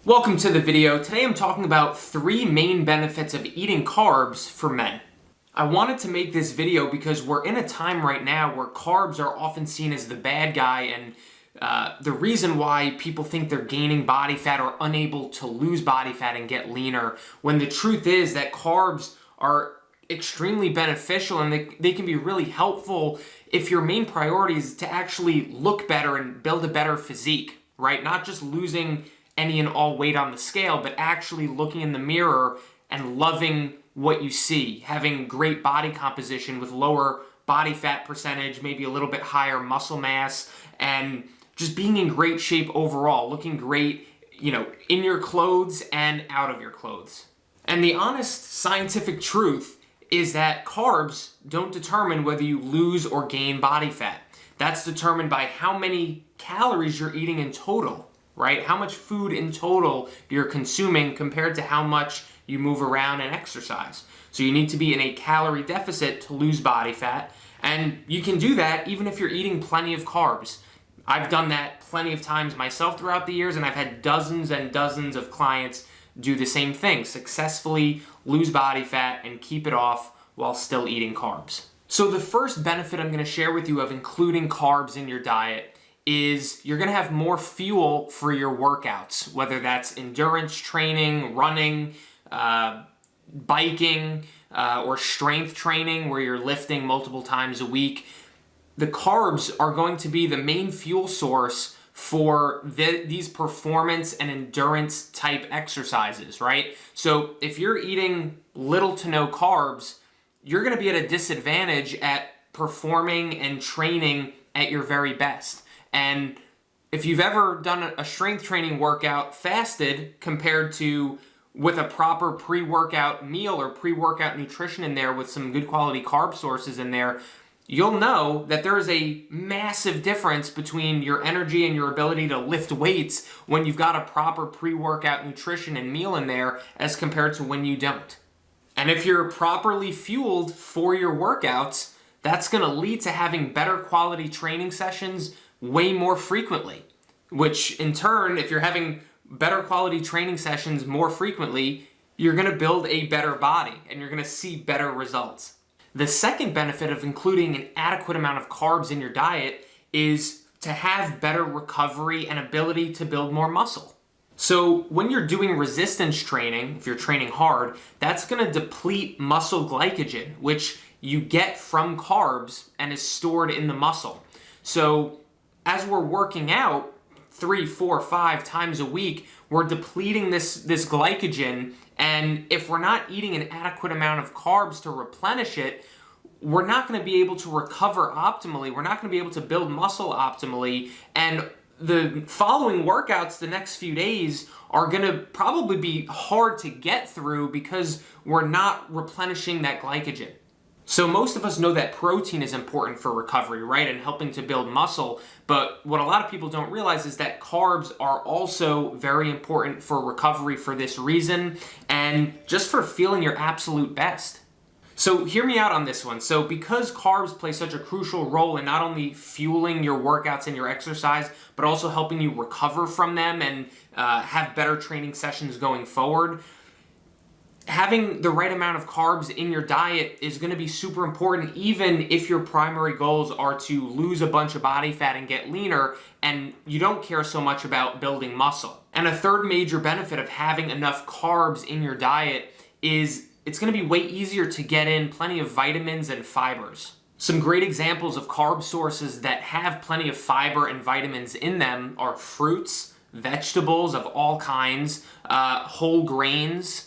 Welcome to the video. Today I'm talking about 3 main benefits of eating carbs for men. I wanted to make this video because we're in a time right now where carbs are often seen as the bad guy and the reason why people think they're gaining body fat or unable to lose body fat and get leaner, when the truth is that carbs are extremely beneficial and they can be really helpful if your main priority is to actually look better and build a better physique, right? Not just losing any and all weight on the scale, but actually looking in the mirror and loving what you see, having great body composition with lower body fat percentage, maybe a little bit higher muscle mass, and just being in great shape overall, looking great, in your clothes and out of your clothes. And the honest scientific truth is that carbs don't determine whether you lose or gain body fat. That's determined by how many calories you're eating in total. Right? How much food in total you're consuming compared to how much you move around and exercise. So you need to be in a calorie deficit to lose body fat, and you can do that even if you're eating plenty of carbs. I've done that plenty of times myself throughout the years, and I've had dozens and dozens of clients do the same thing, successfully lose body fat and keep it off while still eating carbs. So the first benefit I'm going to share with you of including carbs in your diet is you're going to have more fuel for your workouts, whether that's endurance training, running, biking, or strength training where you're lifting multiple times a week. The carbs are going to be the main fuel source for these performance and endurance type exercises, right? So if you're eating little to no carbs, you're going to be at a disadvantage at performing and training at your very best. And if you've ever done a strength training workout fasted compared to with a proper pre-workout meal or pre-workout nutrition in there with some good quality carb sources in there, you'll know that there is a massive difference between your energy and your ability to lift weights when you've got a proper pre-workout nutrition and meal in there as compared to when you don't. And if you're properly fueled for your workouts, that's going to lead to having better quality training sessions way more frequently, which in turn, if you're having better quality training sessions more frequently, you're going to build a better body and you're going to see better results. The second benefit of including an adequate amount of carbs in your diet is to have better recovery and ability to build more muscle. So when you're doing resistance training, if you're training hard, that's going to deplete muscle glycogen, which you get from carbs and is stored in the muscle. So as we're working out 3, 4, 5 times a week, we're depleting this glycogen, and if we're not eating an adequate amount of carbs to replenish it, we're not going to be able to recover optimally. We're not going to be able to build muscle optimally, and the following workouts the next few days are going to probably be hard to get through because we're not replenishing that glycogen. So most of us know that protein is important for recovery, right, and helping to build muscle, but what a lot of people don't realize is that carbs are also very important for recovery for this reason and just for feeling your absolute best. So hear me out on this one. So because carbs play such a crucial role in not only fueling your workouts and your exercise, but also helping you recover from them and have better training sessions going forward, having the right amount of carbs in your diet is going to be super important even if your primary goals are to lose a bunch of body fat and get leaner and you don't care so much about building muscle. And a third major benefit of having enough carbs in your diet is it's going to be way easier to get in plenty of vitamins and fibers. Some great examples of carb sources that have plenty of fiber and vitamins in them are fruits, vegetables of all kinds, whole grains,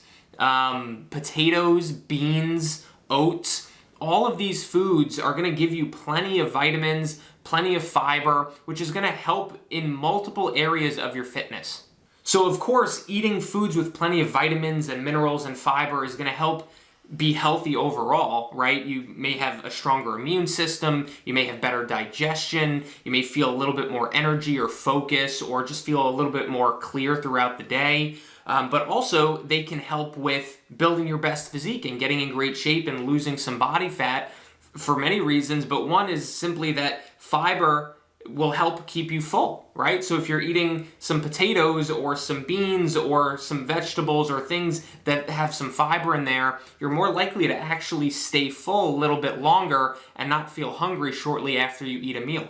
potatoes, beans, oats. All of these foods are going to give you plenty of vitamins, plenty of fiber, which is going to help in multiple areas of your fitness. So of course, eating foods with plenty of vitamins and minerals and fiber is going to help be healthy overall, right? You may have a stronger immune system, you may have better digestion, you may feel a little bit more energy or focus, or just feel a little bit more clear throughout the day. But also, they can help with building your best physique and getting in great shape and losing some body fat for many reasons. But one is simply that fiber will help keep you full, right? So if you're eating some potatoes or some beans or some vegetables or things that have some fiber in there, you're more likely to actually stay full a little bit longer and not feel hungry shortly after you eat a meal.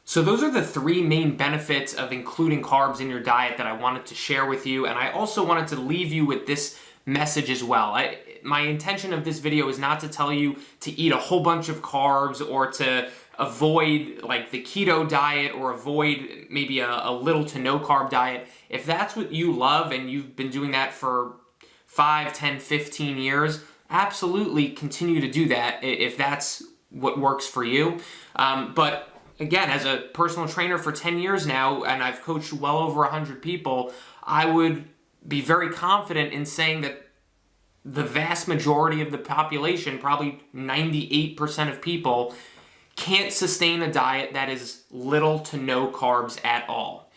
So those are the three main benefits of including carbs in your diet that I wanted to share with you, and I also wanted to leave you with this message as well. My intention of this video is not to tell you to eat a whole bunch of carbs or to avoid like the keto diet or avoid maybe a little to no carb diet. If that's what you love and you've been doing that for 5, 10, 15 years, absolutely continue to do that if that's what works for you. But again, as a personal trainer for 10 years now, and I've coached well over 100 people, I would be very confident in saying that the vast majority of the population, probably 98% of people, can't sustain a diet that is little to no carbs at all.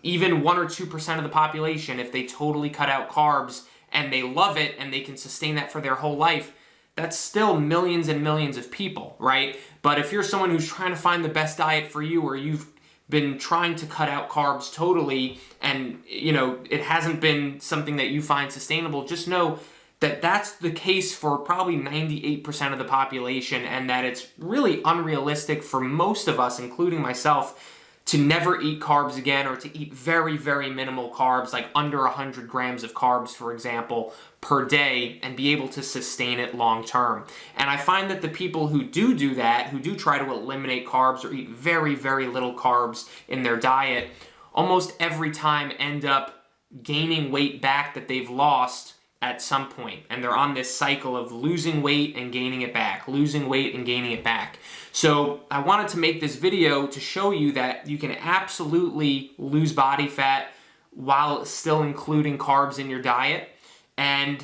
Even 1 or 2% of the population, if they totally cut out carbs and they love it and they can sustain that for their whole life, that's still millions and millions of people, right? But if you're someone who's trying to find the best diet for you, or you've been trying to cut out carbs totally and it hasn't been something that you find sustainable, just know that that's the case for probably 98% of the population, and that it's really unrealistic for most of us, including myself, to never eat carbs again, or to eat very, very minimal carbs, like under 100 grams of carbs, for example, per day, and be able to sustain it long term. And I find that the people who do that, who do try to eliminate carbs or eat very, very little carbs in their diet, almost every time end up gaining weight back that they've lost at some point, and they're on this cycle of losing weight and gaining it back, losing weight and gaining it back. So I wanted to make this video to show you that you can absolutely lose body fat while still including carbs in your diet, and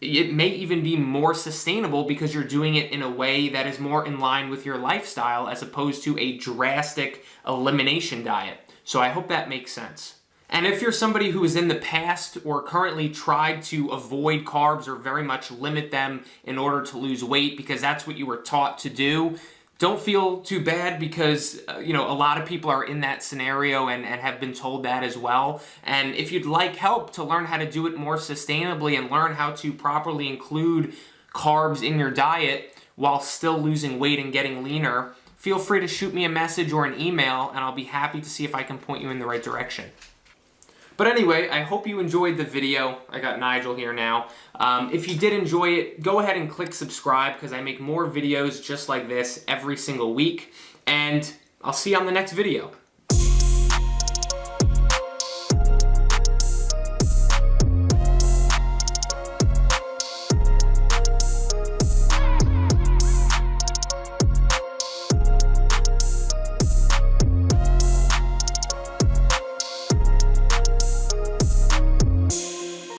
it may even be more sustainable because you're doing it in a way that is more in line with your lifestyle as opposed to a drastic elimination diet. So I hope that makes sense. And if you're somebody who has in the past or currently tried to avoid carbs or very much limit them in order to lose weight because that's what you were taught to do, don't feel too bad, because a lot of people are in that scenario and have been told that as well. And if you'd like help to learn how to do it more sustainably and learn how to properly include carbs in your diet while still losing weight and getting leaner, feel free to shoot me a message or an email, and I'll be happy to see if I can point you in the right direction. But anyway, I hope you enjoyed the video. I got Nigel here now. If you did enjoy it, go ahead and click subscribe, because I make more videos just like this every single week. And I'll see you on the next video.